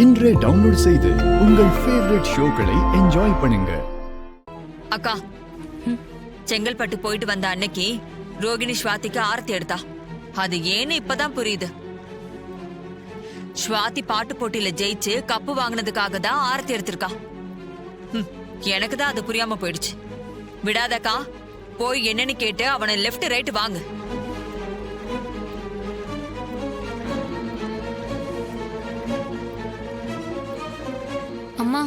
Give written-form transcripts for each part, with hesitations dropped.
இன்றே டவுன்லோட் செய்து உங்கள் ஃபேவரட் ஷோக்களை என்ஜாய் பண்ணுங்க. அக்கா, செங்கல்பட்டு போயிட்டு வந்த அன்னைக்கு ரோகிணி ஸ்வாதிக்கு ஆரத்தி எடுத்தா. அது ஏன்னு இப்பதான் புரியுது. ஸ்வாதி பாட்டு போட்டியில ஜெயிச்சு கப்பு வாங்கினதுக்காக தான் ஆரத்தி எடுத்திருக்கா. எனக்கு தான் அது புரியாம போயிடுச்சு. விடாதக்கா, போய் என்னன்னு கேட்டு அவனை லெஃப்ட் ரைட் வாங்கு. அம்மா,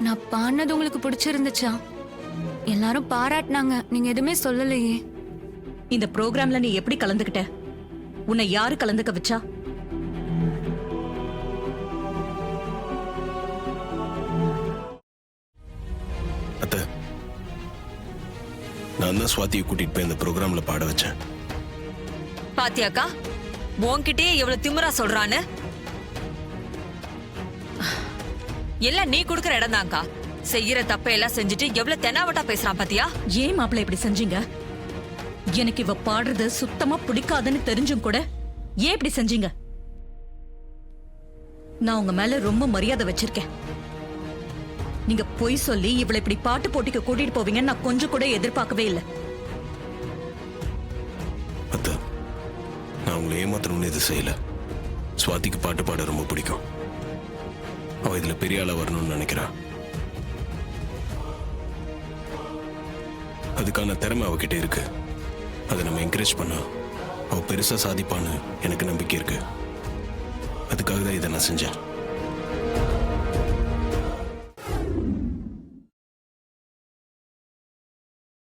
நான் பாடினது உங்களுக்கு பிடிச்சிருந்துச்சா? எல்லாரும் பாராட்டினாங்க, நீங்க எதுவுமே சொல்லலையே. இந்த ப்ரோக்ராம்ல நீ எப்படி கலந்துக்கிட்ட? உன்னை யாரு கலந்துக்க வச்சா? அத்தை, நான் தான் ஸ்வாதியை கூட்டிட்டு போய் இந்த ப்ரோக்ராம்ல பாட வச்சேன். பாத்தியாக்கா, உன்கிட்டயே எவ்வளவு திமிரா சொல்றான்னு. எல்லாம் நீ குடுக்கற இடம் தான்க்கா. செய்யற தப்ப எல்லாம் செஞ்சுட்டு எவ்வளவு தெனாவட்டா பேசுறான் பாத்தியா? ஏன் மாப்பிள்ள இப்படி செஞ்சீங்க? எனக்கு இவ பாடுறது சுத்தமா பிடிக்காதுன்னு தெரிஞ்சும் கூட ஏன் இப்படி செஞ்சீங்க? நான் உங்க மேல ரொம்ப மரியாதை வச்சிருக்கேன். நீங்க பொய் சொல்லி இவளை இப்படி பாட்டு போட்டிக்கு கூட்டிட்டு போவீங்கன்னு நான் கொஞ்சம் கூட எதிர்பார்க்கவே இல்லை. அத்தை, நான் உங்களை ஏமாத்தணும்னு எதுவும் செய்யல. ஸ்வாதிக்கு பாட்டு பாட ரொம்ப பிடிக்கும். அவ இதுல பெரிய ஆளா வரணும்னு நினைக்கிறா. அதுக்கான திறமை அவகிட்ட இருக்கு. அதை நம்ம என்கரேஜ் பண்ணா அவ பெருசா சாதிப்பான்னு எனக்கு நம்பிக்கை இருக்கு. அதுக்காக தான் இதை நான் செஞ்சேன்.